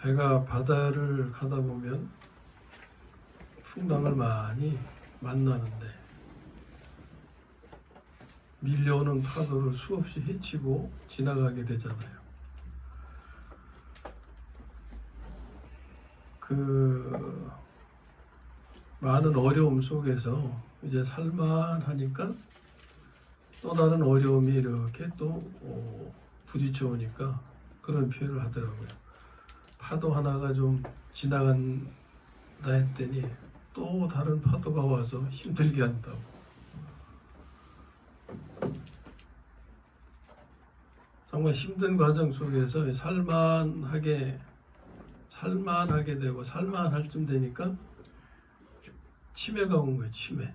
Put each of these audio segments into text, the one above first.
배가 바다를 가다 보면 풍랑을 많이 만나는데 밀려오는 파도를 수없이 헤치고 지나가게 되잖아요. 그 많은 어려움 속에서 이제 살만하니까 또 다른 어려움이 이렇게 또 부딪혀 오니까 그런 표현을 하더라고요. 파도 하나가 좀 지나간다 했더니 또 다른 파도가 와서 힘들게 한다고. 정말 힘든 과정 속에서 살만하게 되고 살만할 쯤 되니까 치매가 온 거예요. 치매.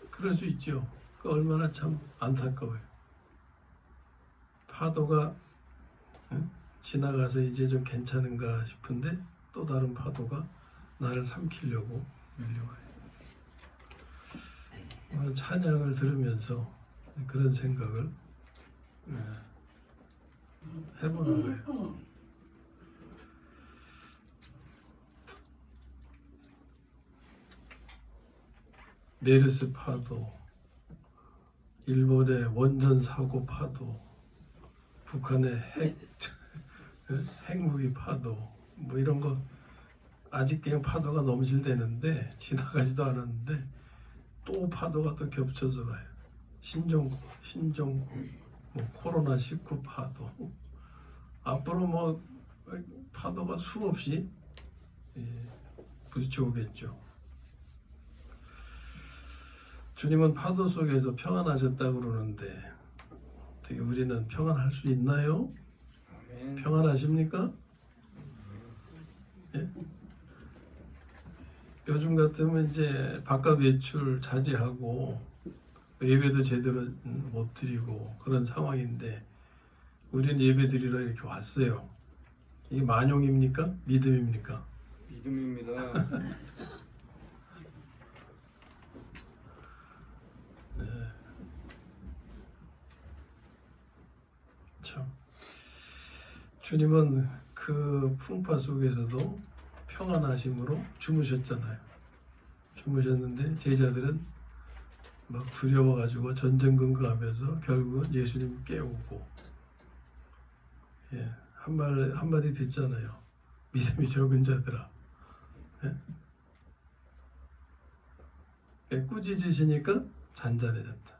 그럴 수 있죠. 그 얼마나 참 안타까워요. 파도가 지나가서 이제 좀 괜찮은가 싶은데 또 다른 파도가 나를 삼키려고 밀려와요. 찬양을 들으면서 그런 생각을 해보는 거예요. 메르스 파도, 일본의 원전 사고 파도, 북한의 핵무기 파도, 뭐 이런 거 아직 그냥 파도가 넘실대는데 지나가지도 않았는데 또 파도가 또 겹쳐서 가요. 신종 뭐 코로나19 파도. 앞으로 뭐 파도가 수없이 부딪혀 오겠죠. 주님은 파도 속에서 평안하셨다고 그러는데 어떻게 우리는 평안할 수 있나요? 평안하십니까? 예? 요즘 같으면 이제 바깥 외출 자제하고 예배도 제대로 못 드리고 그런 상황인데 우리는 예배 드리러 이렇게 왔어요. 이게 만용입니까? 믿음입니까? 믿음입니다. 네. 참 주님은 그 풍파 속에서도 평안하심으로 주무셨잖아요. 주무셨는데 제자들은 막 두려워가지고 전전긍긍하면서 결국은 예수님 깨우고 한마디 듣잖아요. 믿음이 적은 자들아. 꾸짖으시니까 잔잔해졌다.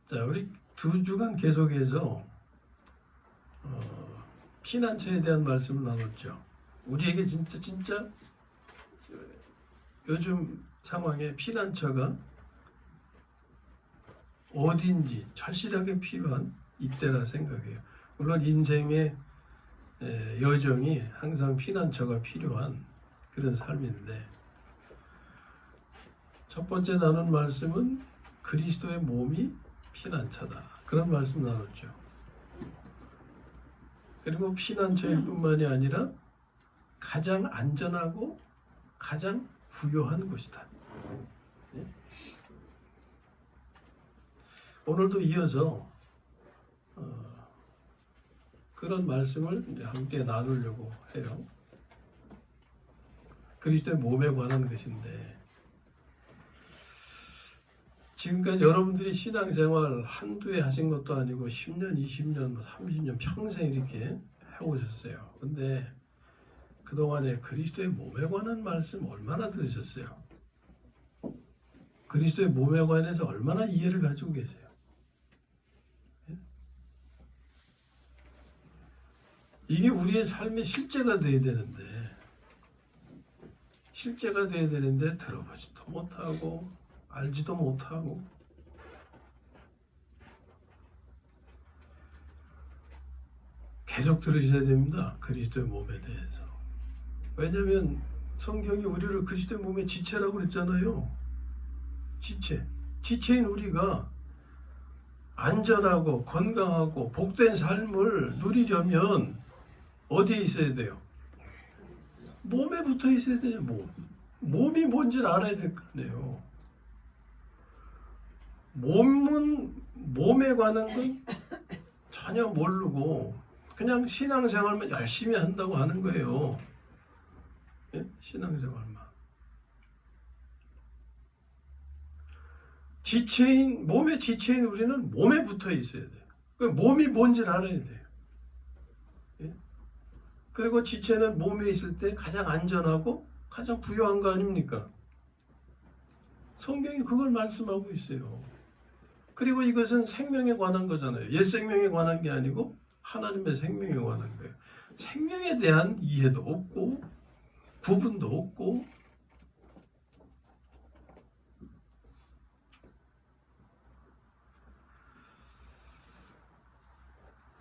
자, 우리 2주간 계속해서 피난처에 대한 말씀을 나눴죠. 우리에게 진짜 요즘 상황에 피난처가 어딘지 절실하게 필요한 이때라 생각해요. 물론 인생의 여정이 항상 피난처가 필요한 그런 삶인데 첫 번째 나눈 말씀은 그리스도의 몸이 피난처다. 그런 말씀 나눴죠. 그리고 피난처일 뿐만이 아니라 가장 안전하고 가장 부요한 곳이다. 오늘도 이어서 그런 말씀을 함께 나누려고 해요. 그리스도의 몸에 관한 것인데 지금까지 여러분들이 신앙생활 한두 해 하신 것도 아니고 10년, 20년, 30년 평생 이렇게 해오셨어요. 근데 그동안에 그리스도의 몸에 관한 말씀 얼마나 들으셨어요? 그리스도의 몸에 관해서 얼마나 이해를 가지고 계세요? 이게 우리의 삶의 실제가 돼야 되는데 들어보지도 못하고 알지도 못하고 계속 들으셔야 됩니다. 그리스도의 몸에 대해서. 왜냐하면 성경이 우리를 그리스도의 몸의 지체라고 그랬잖아요. 지체인 우리가 안전하고 건강하고 복된 삶을 누리려면 어디에 있어야 돼요? 몸에 붙어 있어야 돼요. 몸이 뭔지를 알아야 될 거 아니에요. 몸은 몸에 관한 건 전혀 모르고 그냥 신앙생활만 열심히 한다고 하는 거예요. 예? 신앙생활만. 지체인, 몸의 지체인 우리는 몸에 붙어 있어야 돼요. 그 몸이 뭔지를 알아야 돼요. 예? 그리고 지체는 몸에 있을 때 가장 안전하고 가장 부유한 거 아닙니까? 성경이 그걸 말씀하고 있어요. 그리고 이것은 생명에 관한 거잖아요. 옛 생명에 관한 게 아니고 하나님의 생명에 관한 거예요. 생명에 대한 이해도 없고 구분도 없고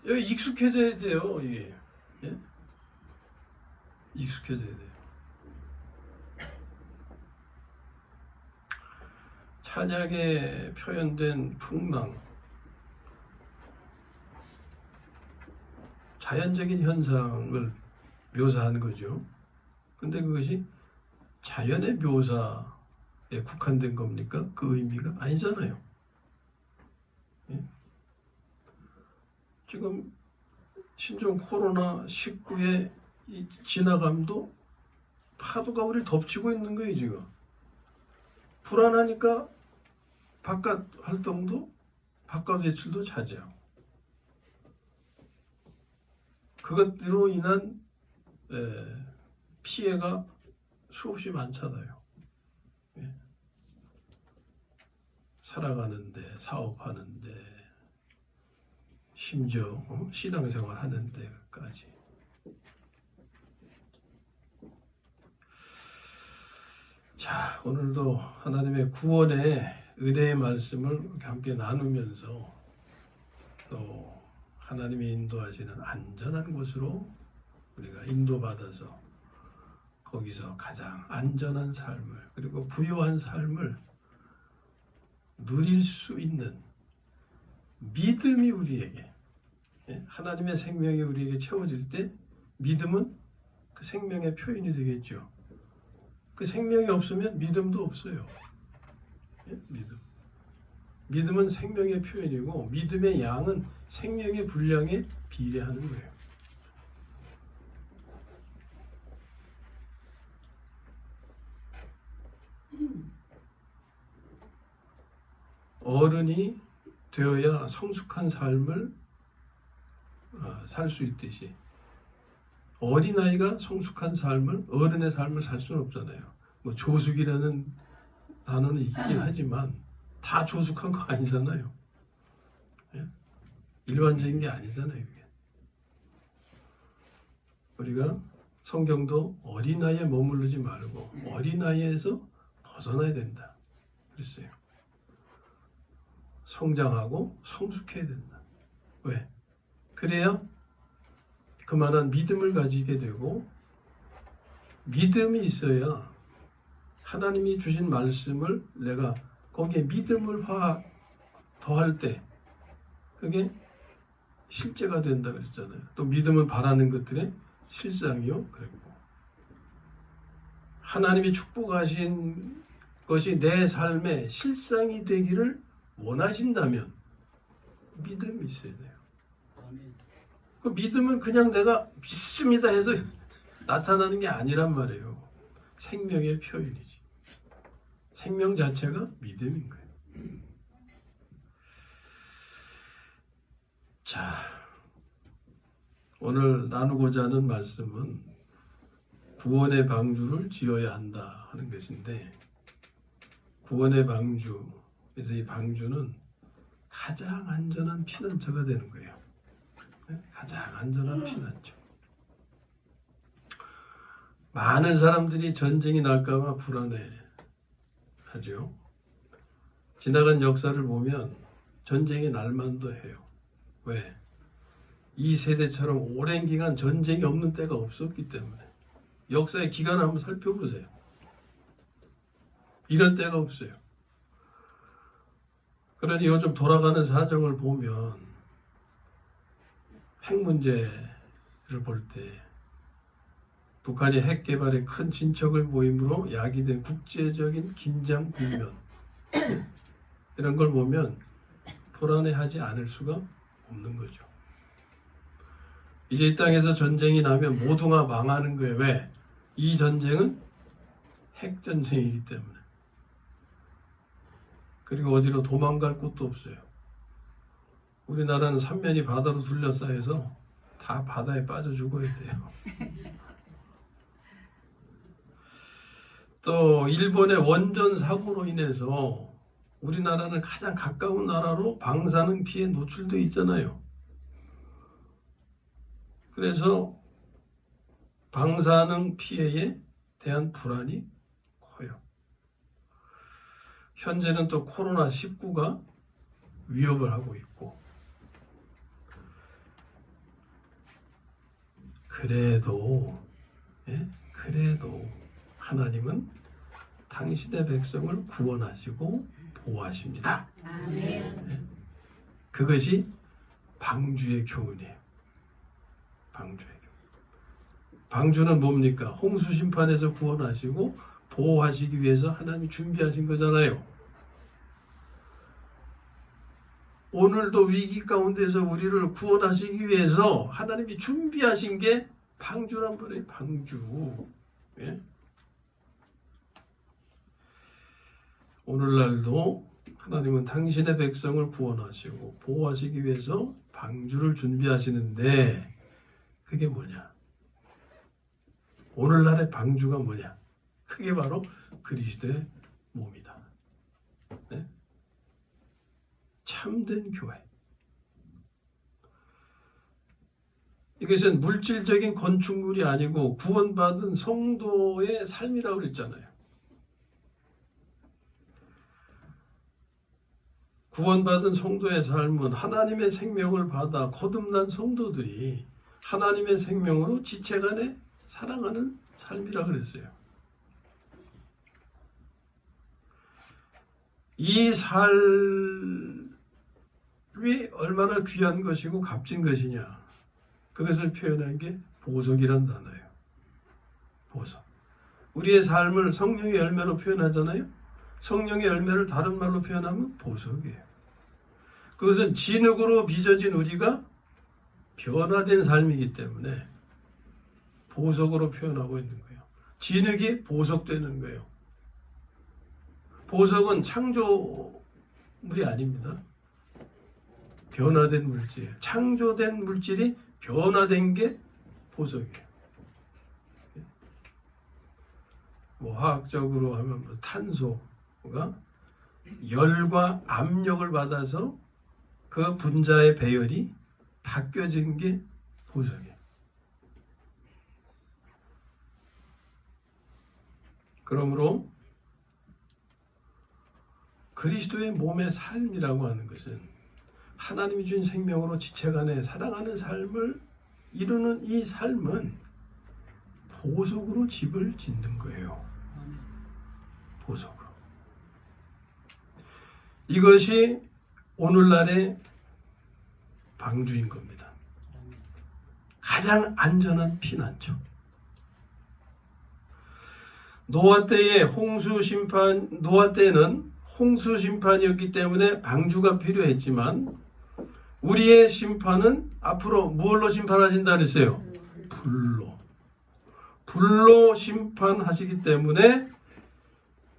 여기 익숙해져야 돼요. 이게. 예? 익숙해져야 돼요. 찬양에 표현된 풍랑, 자연적인 현상을 묘사한 거죠. 근데 그것이 자연의 묘사에 국한된 겁니까? 그 의미가 아니잖아요. 예? 지금 신종 코로나19의 지나감도 파도가 우리를 덮치고 있는 거예요, 지금. 불안하니까 바깥 활동도, 바깥 외출도 자제하고. 그것으로 인한 피해가 수없이 많잖아요. 예. 살아가는데, 사업하는데, 심지어 신앙생활 하는 데까지. 자, 오늘도 하나님의 구원의 은혜의 말씀을 함께 나누면서 또 하나님이 인도하시는 안전한 곳으로 우리가 인도받아서 거기서 가장 안전한 삶을 그리고 부유한 삶을 누릴 수 있는 믿음이 우리에게, 하나님의 생명이 우리에게 채워질 때 믿음은 그 생명의 표현이 되겠죠. 그 생명이 없으면 믿음도 없어요. 믿음은 생명의 표현이고 믿음의 양은 생명의 분량에 비례하는 거예요. 어른이 되어야 성숙한 삶을 살 수 있듯이 어린아이가 성숙한 삶을, 어른의 삶을 살 수는 없잖아요. 뭐 조숙이라는 단어는 있긴 하지만 다 조숙한 거 아니잖아요. 예? 일반적인 게 아니잖아요. 이게. 우리가 성경도 어린아이에 머무르지 말고 어린아이에서 벗어나야 된다 그랬어요. 성장하고 성숙해야 된다. 왜? 그래야 그만한 믿음을 가지게 되고 믿음이 있어야 하나님이 주신 말씀을 내가 거기에 믿음을 더할 때 그게 실제가 된다 그랬잖아요. 또 믿음은 바라는 것들의 실상이요. 그랬고 하나님이 축복하신 것이 내 삶의 실상이 되기를 원하신다면 믿음이 있어야 돼요. 그 믿음은 그냥 내가 믿습니다 해서 나타나는 게 아니란 말이에요. 생명의 표현이지. 생명 자체가 믿음인 거예요. 자, 오늘 나누고자 하는 말씀은 구원의 방주를 지어야 한다 하는 것인데, 구원의 방주, 그래서 이 방주는 가장 안전한 피난처가 되는 거예요. 가장 안전한 피난처. 많은 사람들이 전쟁이 날까봐 불안해하죠. 지나간 역사를 보면 전쟁이 날만도 해요. 왜? 이 세대처럼 오랜 기간 전쟁이 없는 때가 없었기 때문에. 역사의 기간을 한번 살펴보세요. 이런 때가 없어요. 그러니 요즘 돌아가는 사정을 보면 핵 문제를 볼 때 북한이 핵 개발에 큰 진척을 보임으로 야기된 국제적인 긴장 국면 이런 걸 보면 불안해하지 않을 수가 없는 거죠. 이제 이 땅에서 전쟁이 나면 모두가 망하는 거예요. 왜? 이 전쟁은 핵전쟁이기 때문에. 그리고 어디로 도망갈 곳도 없어요. 우리나라는 삼면이 바다로 둘러싸여서 다 바다에 빠져 죽어야 돼요. 또 일본의 원전 사고로 인해서 우리나라는 가장 가까운 나라로 방사능 피해에 노출되어 있잖아요. 그래서 방사능 피해에 대한 불안이 커요. 현재는 또 코로나19가 위협을 하고 있고, 그래도 하나님은 당신의 백성을 구원하시고 보호하십니다. 아멘. 그것이 방주의 교훈이에요. 방주의 교훈. 방주는 뭡니까? 홍수 심판에서 구원하시고 보호하시기 위해서 하나님이 준비하신 거잖아요. 오늘도 위기 가운데서 우리를 구원하시기 위해서 하나님이 준비하신 게 방주란 말이에요. 방주. 예? 오늘날도 하나님은 당신의 백성을 구원하시고 보호하시기 위해서 방주를 준비하시는데, 그게 뭐냐? 오늘날의 방주가 뭐냐? 그게 바로 그리스도의 몸이다. 네? 참된 교회. 이것은 물질적인 건축물이 아니고 구원받은 성도의 삶이라고 그랬잖아요. 구원받은 성도의 삶은 하나님의 생명을 받아 거듭난 성도들이 하나님의 생명으로 지체간에 살아가는 삶이라 그랬어요. 이 삶이 얼마나 귀한 것이고 값진 것이냐, 그것을 표현한 게 보석이란 단어예요. 보석. 우리의 삶을 성령의 열매로 표현하잖아요. 성령의 열매를 다른 말로 표현하면 보석이에요. 그것은 진흙으로 빚어진 우리가 변화된 삶이기 때문에 보석으로 표현하고 있는 거예요. 진흙이 보석되는 거예요. 보석은 창조물이 아닙니다. 변화된 물질이에요. 창조된 물질이 변화된 게 보석이에요. 화학적으로 하면 탄소가 열과 압력을 받아서 그 분자의 배열이 바뀌어진 게 보석이에요. 그러므로 그리스도의 몸의 삶이라고 하는 것은 하나님이 준 생명으로 지체간에 살아가는 삶을 이루는 이 삶은 보석으로 집을 짓는 거예요. 보석으로. 이것이 오늘날의 방주인 겁니다. 가장 안전한 피난처. 노아 때는 홍수 심판이었기 때문에 방주가 필요했지만, 우리의 심판은 앞으로 무엇로 심판하신다 그랬어요? 불로 심판하시기 때문에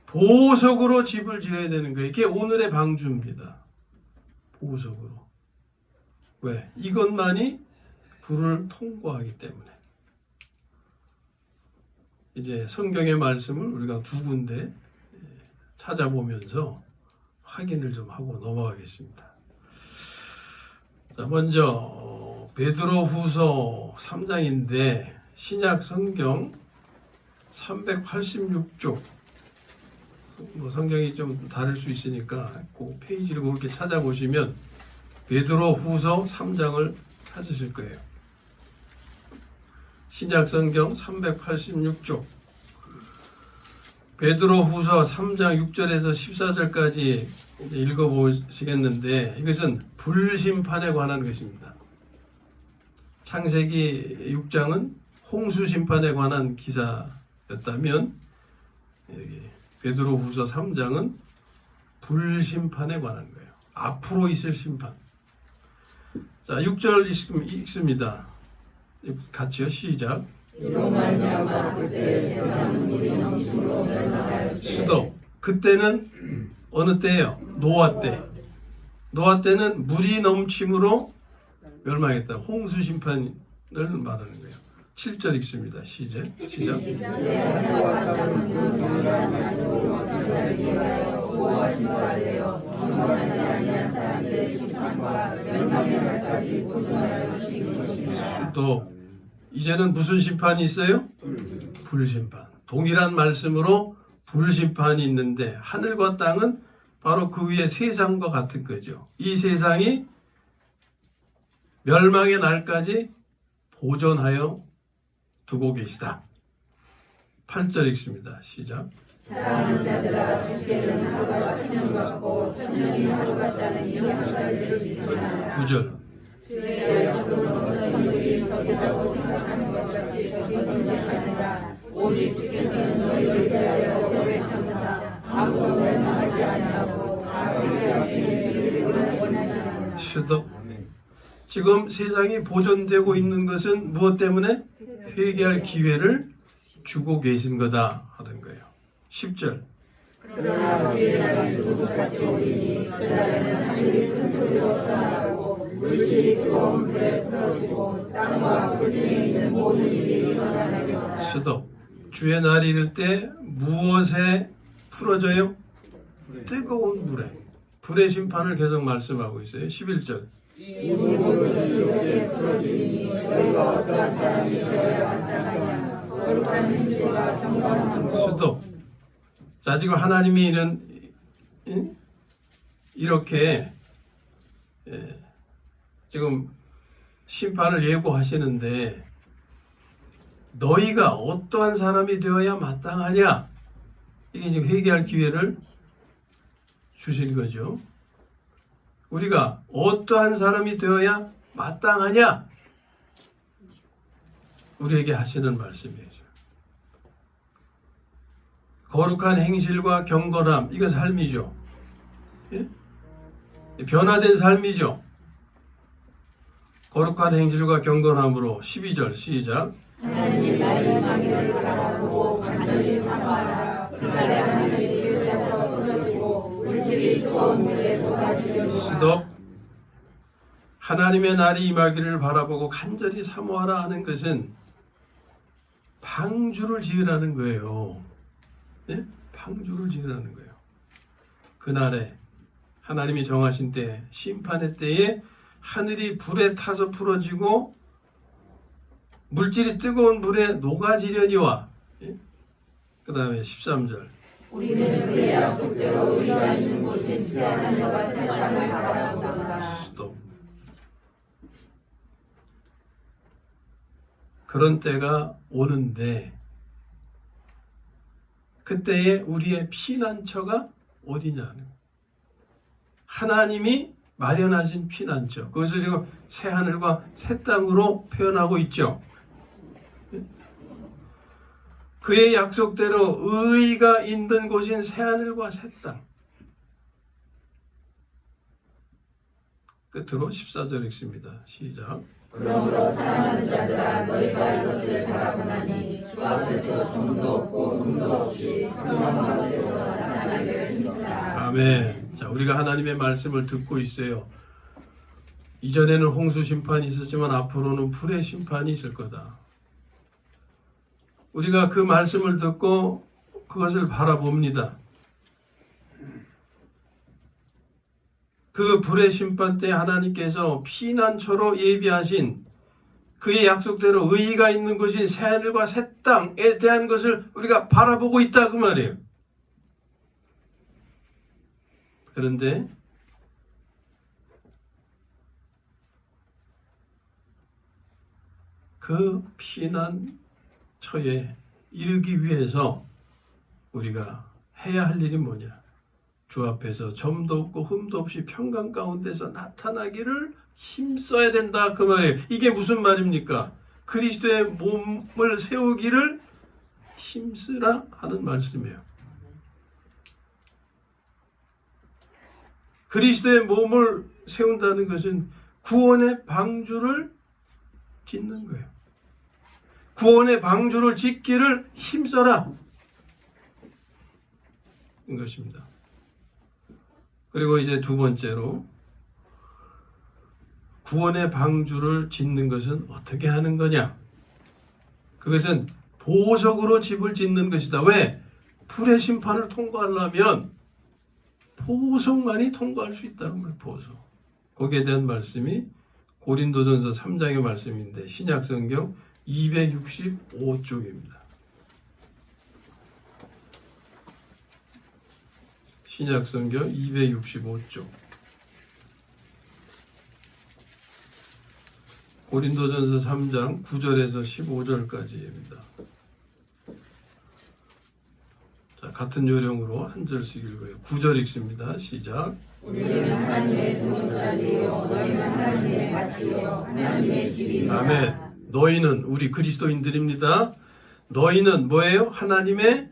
보석으로 집을 지어야 되는 거예요. 이게 오늘의 방주입니다. 보석으로. 왜? 이것만이 불을 통과하기 때문에. 이제 성경의 말씀을 우리가 두 군데 찾아보면서 확인을 좀 하고 넘어가겠습니다. 자, 먼저 베드로후서 3장인데 신약 성경 386쪽, 성경이 좀 다를 수 있으니까 그 페이지를 그렇게 찾아보시면 베드로후서 3장을 찾으실 거예요. 신약 성경 386쪽, 베드로후서 3장 6절에서 14절까지 읽어보시겠는데, 이것은 불심판에 관한 것입니다. 창세기 6장은 홍수 심판에 관한 기사였다면, 베드로후서 3장은 불심판에 관한 거예요. 앞으로 있을 심판. 자, 6절 읽습니다. 같이요. 시작. 이로 말미암아 그때 세상은 물이 넘침으로 멸망하였으되 수도. 그때는 어느 때예요? 노아 때. 노아 때는 물이 넘침으로 멸망했다. 홍수 심판을 말하는 거예요. 7절 읽습니다. 시작. 수도. 이제는 무슨 심판이 있어요? 불심판. 동일한 말씀으로 불심판이 있는데 하늘과 땅은 바로 그 위에 세상과 같은 거죠. 이 세상이 멸망의 날까지 보존하여 두고 계시다. 8절 읽습니다. 시작. 사랑하는 자들아 주께는 하루가 천년 같고 천년이 하루 같다는 이 한 가지를 잊지 마라. 9절. 주의 약속은 어떤 이들이 덕이라고 생각하는 것 같이 덕인 것이 아니라 오직 주께서는 너희를 위하여 오래 참으사 아무도 멸망하지 아니하고 다 회개하기를 원하시나이다. 수도. 지금 세상이 보존되고 있는 것은 무엇 때문에? 회개할 기회를 주고 계신 거다 하는 거예요. 10절. 그러나 주의 날이 누구같이 오리니 그 날에는 하늘이 큰 소리로 떠나고 물질이 뜨거운 불에 풀어지고 땅과 그 중에 있는 모든 일이 일어나리로다. 수도. 주의 날이 이를 때 무엇에 풀어져요? 뜨거운 불에. 불의 심판을 계속 말씀하고 있어요. 11절. 이 모든 것이 이렇게 풀어지니 너희가 어떠한 사람이 되어야 마땅하냐. 거룩한 행실과 경건함으로. 수도. 자, 지금 하나님이 이렇게 지금 심판을 예고하시는데 너희가 어떠한 사람이 되어야 마땅하냐? 이게 지금 회개할 기회를 주신 거죠. 우리가 어떠한 사람이 되어야 마땅하냐? 우리에게 하시는 말씀이죠. 거룩한 행실과 경건함, 이거 삶이죠. 예? 변화된 삶이죠. 거룩한 행실과 경건함으로 12절 시작. 하나님이 나의 망의를 바라보고 간절히 사모하라. 그날에 하늘이 뚫려서 풀어지고 물질이 뜨거운 물에 녹아지려니와. 스톱. 하나님의 날이 임하기를 바라보고 간절히 사모하라 하는 것은 방주를 지으라는 거예요. 네? 방주를 지으라는 거예요. 그날에 하나님이 정하신 때, 심판의 때에 하늘이 불에 타서 풀어지고 물질이 뜨거운 물에 녹아지려니와. 예? 그 다음에 13절. 우리는 그의 약속대로 의가 있는 곳인 새 하늘과 새 땅을 바라보다. 스톱. 그런 때가 오는데 그때에 우리의 피난처가 어디냐는 하나님이 마련하신 피난처. 그것을 지금 새 하늘과 새 땅으로 표현하고 있죠. 그의 약속대로 의가 있는 곳인 새 하늘과 새 땅. 끝으로 14절 읽습니다. 시작. 그러므로 사랑하는 자들아 너희가 이것을 바라보나니 주 앞에서 정도 없고 금도 없이 평안 가운데서 나타나기를 힘쓰라. 아멘. 자, 우리가 하나님의 말씀을 듣고 있어요. 이전에는 홍수 심판이 있었지만 앞으로는 불의 심판이 있을 거다. 우리가 그 말씀을 듣고 그것을 바라봅니다. 그 불의 심판 때 하나님께서 피난처로 예비하신 그의 약속대로 의의가 있는 곳인 새 하늘과 새 땅에 대한 것을 우리가 바라보고 있다 그 말이에요. 그런데 그 피난처에 이르기 위해서 우리가 해야 할 일이 뭐냐? 주 앞에서 점도 없고 흠도 없이 평강 가운데서 나타나기를 힘써야 된다 그 말이에요. 이게 무슨 말입니까? 그리스도의 몸을 세우기를 힘쓰라 하는 말씀이에요. 그리스도의 몸을 세운다는 것은 구원의 방주를 짓는 거예요. 구원의 방주를 짓기를 힘써라. 인 것입니다. 그리고 이제 두 번째로 구원의 방주를 짓는 것은 어떻게 하는 거냐? 그것은 보석으로 집을 짓는 것이다. 왜? 불의 심판을 통과하려면 보석만이 통과할 수 있다는 거예요. 보석. 거기에 대한 말씀이 고린도전서 3장의 말씀인데 신약성경 265쪽입니다. 신약성경 265쪽. 고린도전서 3장 9절에서 15절까지입니다. 자, 같은 요령으로 한 절씩 읽어요. 9절 읽습니다. 시작. 우리는 하나님의 도전자리요 너희는 하나님의 밭이요 하나님의 집이니라. 아멘. 너희는 우리 그리스도인들입니다. 너희는 뭐예요? 하나님의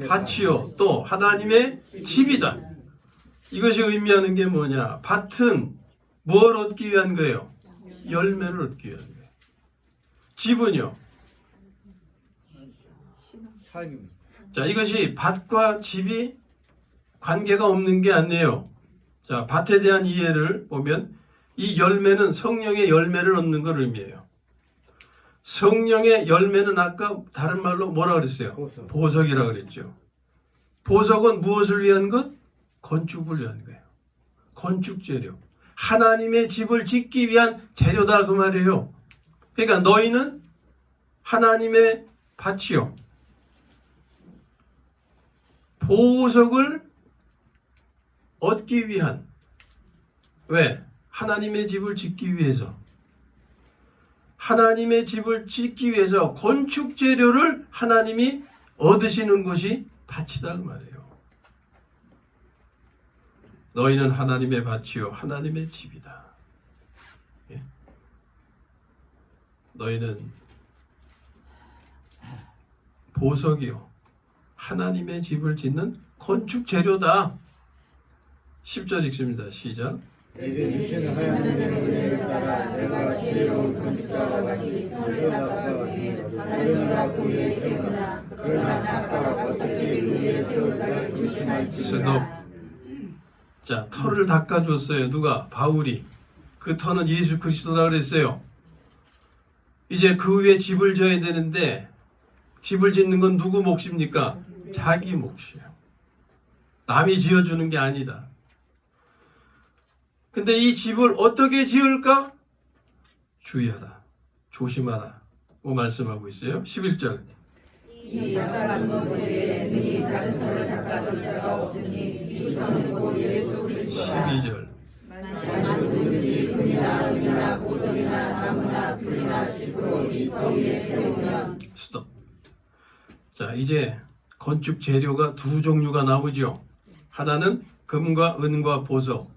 밭이요 또 하나님의 집이다. 이것이 의미하는 게 뭐냐? 밭은 뭘 얻기 위한 거예요? 열매를 얻기 위한 거예요. 집은요? 자, 이것이 밭과 집이 관계가 없는 게 아니에요. 자, 밭에 대한 이해를 보면 이 열매는 성령의 열매를 얻는 걸 의미해요. 성령의 열매는 아까 다른 말로 뭐라 그랬어요? 보석이라고 그랬죠. 보석은 무엇을 위한 것? 건축을 위한 거예요. 건축 재료. 하나님의 집을 짓기 위한 재료다 그 말이에요. 그러니까 너희는 하나님의 밭이요. 보석을 얻기 위한 왜? 하나님의 집을 짓기 위해서 하나님의 집을 짓기 위해서 건축 재료를 하나님이 얻으시는 것이 밭이다 그 말이에요. 너희는 하나님의 밭이요 하나님의 집이다. 예? 너희는 보석이요 하나님의 집을 짓는 건축 재료다. 10절 읽습니다. 시작. 내게 주신 하나님의 은혜를 따라 내가 지혜로운 건축자와 같이 터를 닦아가니 하늘나라 위에 세우나 그러나 닦아 어떻게 위에 세울까를 조심할지니라. 자, 터를 닦아줬어요. 누가? 바울이. 그 터는 예수 그리스도라 그랬어요. 이제 그 위에 집을 져야 되는데 집을 짓는 건 누구 몫입니까? 자기 몫이에요. 남이 지어주는 게 아니다. 근데 이 집을 어떻게 지을까? 주의하라. 조심하라. 뭐 말씀하고 있어요? 11절. 이 닦아둔 것 외에 능히 다른 터를 닦아둘 자가 없으니 이 터는 곧 예수 그리스도라. 12절. 만일 누구든지 금이나 은이나 보석이나 나무나 풀이나 집으로 이 터 위에 세우면 스톱. 자, 이제 건축 재료가 두 종류가 나오죠. 하나는 금과 은과 보석.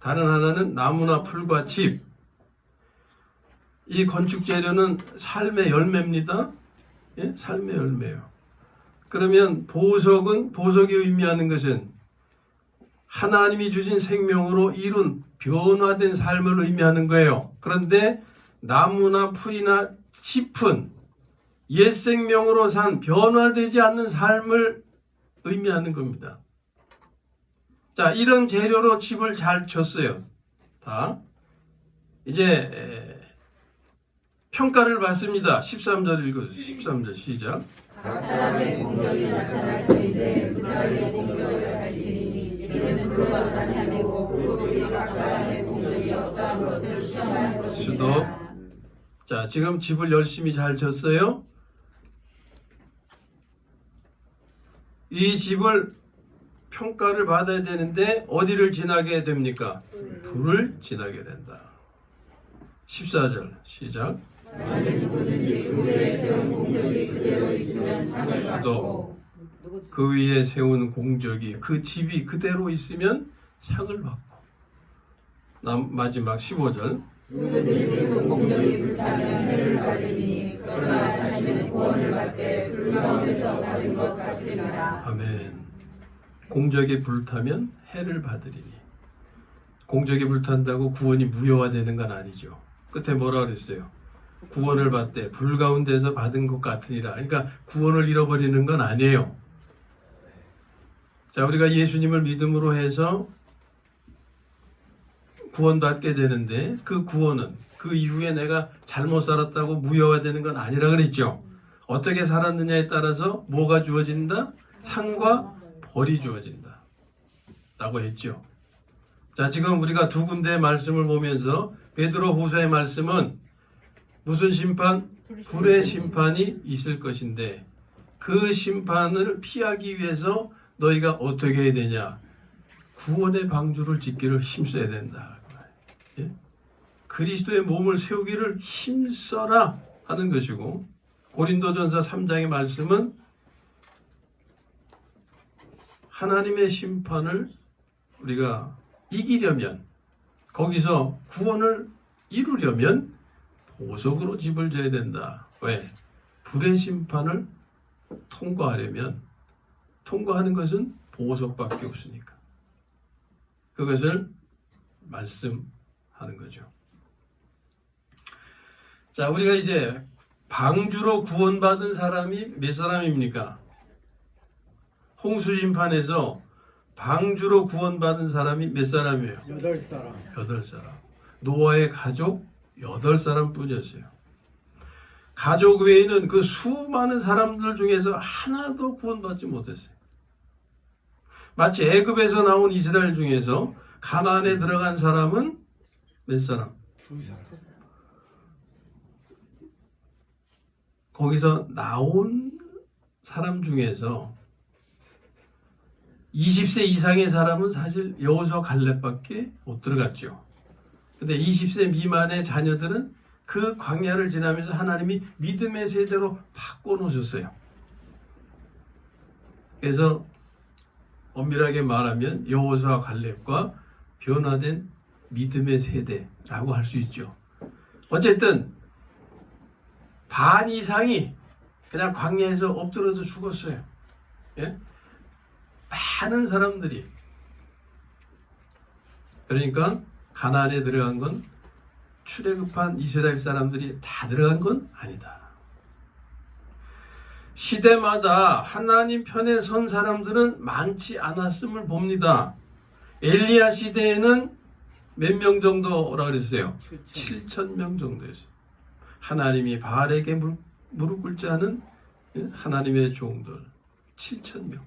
다른 하나는 나무나 풀과 집. 이 건축 재료는 삶의 열매입니다. 예? 삶의 열매예요. 그러면 보석이 의미하는 것은 하나님이 주신 생명으로 이룬 변화된 삶을 의미하는 거예요. 그런데 나무나 풀이나 짚은 옛 생명으로 산 변화되지 않는 삶을 의미하는 겁니다. 자, 이런 재료로 집을 잘 쳤어요. 다. 이제 평가를 받습니다. 13절 읽어주세요. 13절 시작. 각 사람의 공적이 나타날 터인데 그날의 공적을 밝히니 이는 불과 나타내고 그들이 각 사람의 공적이 어떠한 것을 시험할 것입니다. 자, 지금 집을 열심히 잘 쳤어요. 이 집을 평가를 받아야 되는데 어디를 지나게 됩니까? 불을 지나게 된다. 14절 시작. 만일 누구든지 그 위에 세운 공적이 그대로 있으면 상을 받고 그 위에 세운 공적이 그 집이 그대로 있으면 상을 받고. 마지막 15절. 누구든지 그 공적이 불타면 해를 받으니 그러나 자신은 구원을 받되 불가운데서 받은 것 같으리라. 아멘. 공적이 불타면 해를 받으리니. 공적이 불탄다고 구원이 무효화되는 건 아니죠. 끝에 뭐라 그랬어요? 구원을 받되 불 가운데서 받은 것 같으니라. 그러니까 구원을 잃어버리는 건 아니에요. 자, 우리가 예수님을 믿음으로 해서 구원받게 되는데 그 구원은 그 이후에 내가 잘못 살았다고 무효화되는 건 아니라 그랬죠. 어떻게 살았느냐에 따라서 뭐가 주어진다? 상과 벌이 주어진다 라고 했죠. 자, 지금 우리가 두 군데의 말씀을 보면서 베드로 후서의 말씀은 무슨 심판? 불의 심판이 있을 것인데 그 심판을 피하기 위해서 너희가 어떻게 해야 되냐? 구원의 방주를 짓기를 힘써야 된다. 예? 그리스도의 몸을 세우기를 힘써라 하는 것이고, 고린도전서 3장의 말씀은 하나님의 심판을 우리가 이기려면, 거기서 구원을 이루려면 보석으로 집을 져야 된다. 왜? 불의 심판을 통과하려면 통과하는 것은 보석밖에 없으니까. 그것을 말씀하는 거죠. 자, 우리가 이제 방주로 구원받은 사람이 몇 사람입니까? 홍수심판에서 방주로 구원받은 사람이 몇 사람이에요? 8사람. 8사람. 노아의 가족 8사람 뿐이었어요. 가족 외에는 그 수많은 사람들 중에서 하나도 구원받지 못했어요. 마치 애굽에서 나온 이스라엘 중에서 가나안에 들어간 사람은 몇 사람? 2사람. 거기서 나온 사람 중에서 20세 이상의 사람은 사실 여호수아 갈렙밖에 못 들어갔죠. 근데 20세 미만의 자녀들은 그 광야를 지나면서 하나님이 믿음의 세대로 바꿔놓으셨어요. 그래서 엄밀하게 말하면 여호수아 갈렙과 변화된 믿음의 세대라고 할 수 있죠. 어쨌든 반 이상이 그냥 광야에서 엎드려서 죽었어요. 예? 많은 사람들이. 그러니까 가나안에 들어간 건 출애굽한 이스라엘 사람들이 다 들어간 건 아니다. 시대마다 하나님 편에 선 사람들은 많지 않았음을 봅니다. 엘리야 시대에는 몇 명 정도라 그랬어요? 7,000명 정도였어요. 하나님이 바알에게 무릎 꿇지 않은 하나님의 종들 7,000명.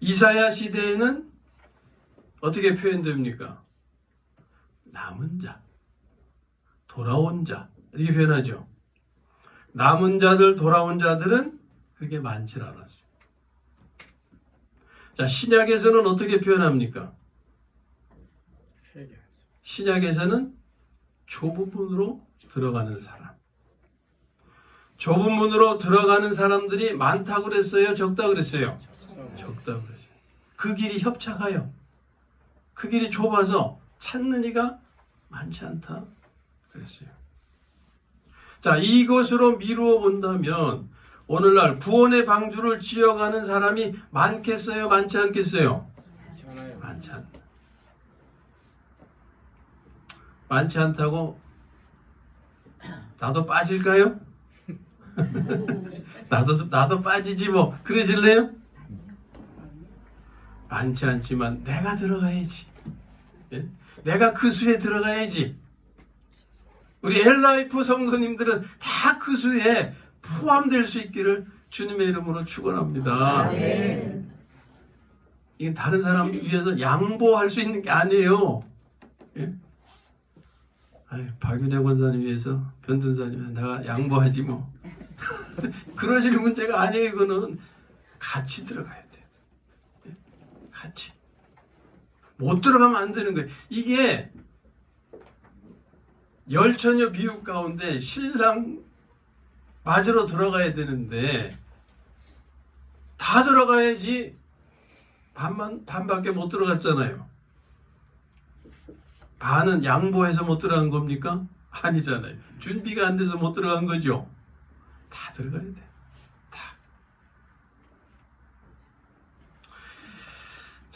이사야 시대에는 어떻게 표현됩니까? 남은 자, 돌아온 자 이렇게 표현하죠. 남은 자들, 돌아온 자들은 그렇게 많지 않았어요. 자, 신약에서는 어떻게 표현합니까? 신약에서는 좁은 문으로 들어가는 사람. 좁은 문으로 들어가는 사람들이 많다고 그랬어요? 적다고 그랬어요? 적다고 그랬어요. 그 길이 협착하여. 그 길이 좁아서 찾는 이가 많지 않다 그랬어요. 자, 이것으로 미루어 본다면 오늘날 구원의 방주를 지어가는 사람이 많겠어요? 많지 않겠어요? 많지 않다. 많지 않다고 나도 빠질까요? 나도 빠지지 뭐. 그러실래요? 많지 않지만 내가 들어가야지. 예? 내가 그 수에 들어가야지. 우리 엘라이프 성도님들은 다 그 수에 포함될 수 있기를 주님의 이름으로 축원합니다. 이게 다른 사람 위해서 양보할 수 있는 게 아니에요. 예? 박윤혜 권사님 위해서 변둔사님 내가 양보하지 뭐. 그러실 문제가 아니에요. 이거는 같이 들어가야 돼요. 예? 같이. 못 들어가면 안 되는 거예요. 이게 열처녀 비유 가운데 신랑 맞으러 들어가야 되는데 다 들어가야지 반밖에 못 들어갔잖아요. 반은 양보해서 못 들어간 겁니까? 아니잖아요. 준비가 안 돼서 못 들어간 거죠. 다 들어가야 돼. 다.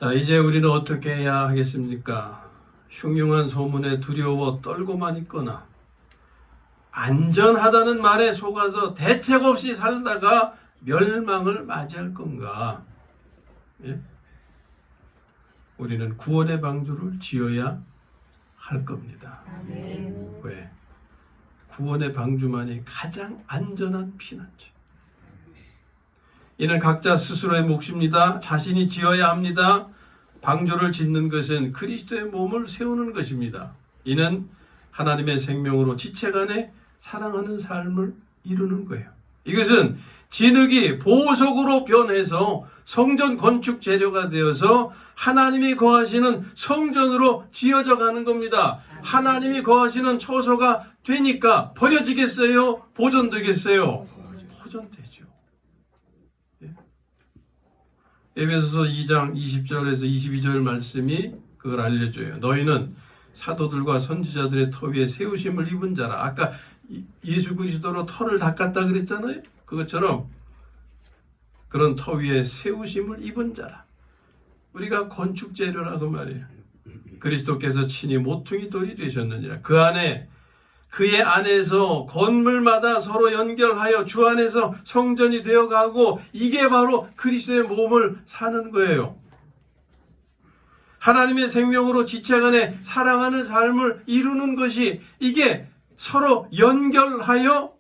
자, 이제 우리는 어떻게 해야 하겠습니까? 흉흉한 소문에 두려워 떨고만 있거나 안전하다는 말에 속아서 대책 없이 살다가 멸망을 맞이할 건가? 예? 우리는 구원의 방주를 지어야 할 겁니다. 아멘. 왜? 구원의 방주만이 가장 안전한 피난처. 이는 각자 스스로의 몫입니다. 자신이 지어야 합니다. 방주를 짓는 것은 그리스도의 몸을 세우는 것입니다. 이는 하나님의 생명으로 지체간에 사랑하는 삶을 이루는 거예요. 이것은 진흙이 보석으로 변해서 성전 건축 재료가 되어서 하나님이 거하시는 성전으로 지어져 가는 겁니다. 하나님이 거하시는 처소가 되니까 버려지겠어요? 보존되겠어요? 보존되죠. 예. 에베소서 2장 20절에서 22절 말씀이 그걸 알려줘요. 너희는 사도들과 선지자들의 터 위에 세우심을 입은 자라. 아까 예수 그리스도로 터를 닦았다 그랬잖아요. 그것처럼 그런 터 위에 세우심을 입은 자라. 우리가 건축 재료라고 말이에요. 그리스도께서 친히 모퉁이 돌이 되셨느니라. 그의 안에서 건물마다 서로 연결하여 주 안에서 성전이 되어가고, 이게 바로 그리스도의 몸을 사는 거예요. 하나님의 생명으로 지체간에 사랑하는 삶을 이루는 것이, 이게 서로 연결하여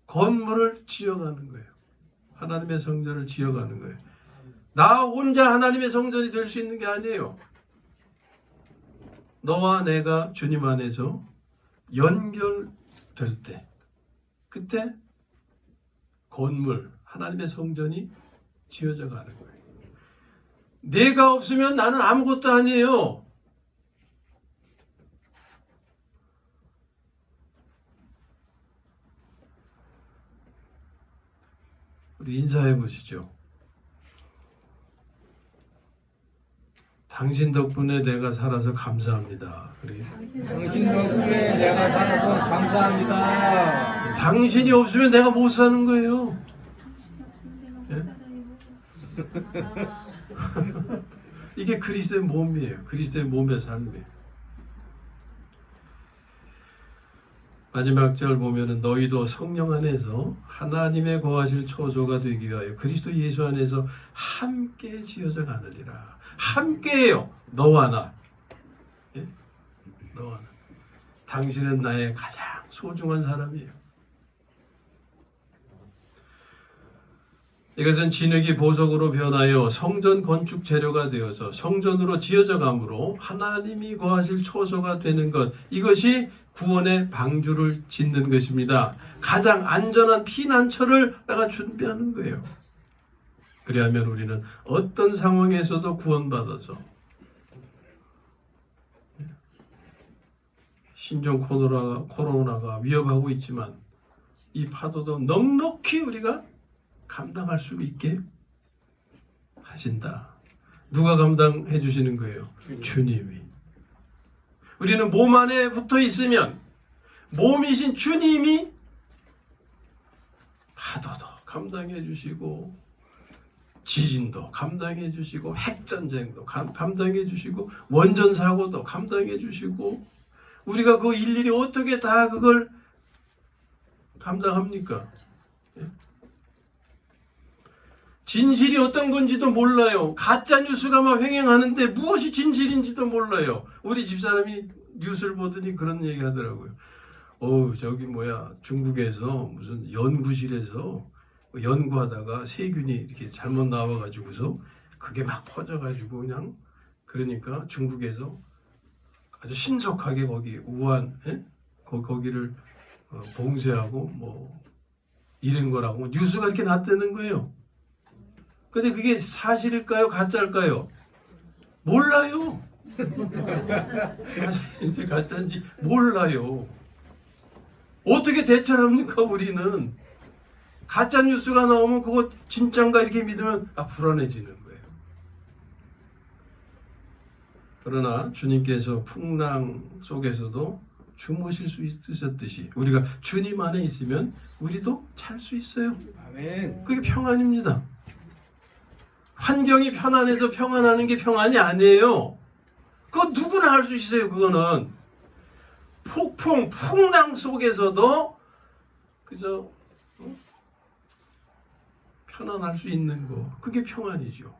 건물을 지어가는 거예요. 하나님의 성전을 지어가는 거예요. 나 혼자 하나님의 성전이 될 수 있는 게 아니에요. 너와 내가 주님 안에서 연결될 때, 그때 건물, 하나님의 성전이 지어져 가는 거예요. 내가 없으면 나는 아무것도 아니에요. 우리 인사해 보시죠. 당신 덕분에 내가 살아서 감사합니다. 우리. 당신 덕분에 내가 살아서 감사합니다. 당신이 없으면 내가 못 사는 거예요. 예? 이게 그리스도의 몸이에요. 그리스도의 몸의 삶이에요. 마지막 절 보면은 너희도 성령 안에서 하나님의 거하실 처소가 되기 위하여 그리스도 예수 안에서 함께 지어져 가느니라. 함께해요. 너와 나. 예? 너와 나. 당신은 나의 가장 소중한 사람이에요. 이것은 진흙이 보석으로 변하여 성전 건축 재료가 되어서 성전으로 지어져 가므로 하나님이 거하실 처소가 되는 것, 이것이 구원의 방주를 짓는 것입니다. 가장 안전한 피난처를 내가 준비하는 거예요. 그리하면 우리는 어떤 상황에서도 구원받아서, 신종 코로나가 위협하고 있지만 이 파도도 넉넉히 우리가 감당할 수 있게 하신다. 누가 감당해 주시는 거예요? 주님이. 우리는 몸 안에 붙어 있으면 몸이신 주님이 파도도 감당해 주시고, 지진도 감당해 주시고, 핵전쟁도 감당해 주시고, 원전 사고도 감당해 주시고, 우리가 그 일일이 어떻게 다 그걸 감당합니까? 진실이 어떤 건지도 몰라요. 가짜 뉴스가 막 횡행하는데 무엇이 진실인지도 몰라요. 우리 집사람이 뉴스를 보더니 그런 얘기 하더라고요. 저기 중국에서 무슨 연구실에서 연구하다가 세균이 이렇게 잘못 나와가지고서 그게 막 퍼져가지고 그러니까 중국에서 아주 신속하게 거기 우한 거기를 봉쇄하고 이런 거라고 뉴스가 이렇게 났다는 거예요. 근데 그게 사실일까요? 가짜일까요? 몰라요. 가짜인지 가짜인지 몰라요. 어떻게 대처를 합니까, 우리는? 가짜 뉴스가 나오면 그거 진짠가 이렇게 믿으면 불안해지는 거예요. 그러나 주님께서 풍랑 속에서도 주무실 수 있으셨듯이 우리가 주님 안에 있으면 우리도 잘 수 있어요. 아멘. 그게 평안입니다. 환경이 편안해서 평안하는 게 평안이 아니에요. 그거 누구나 할 수 있어요. 그거는 폭풍, 풍랑 속에서도 그저 편안할 수 있는 거, 그게 평안이죠.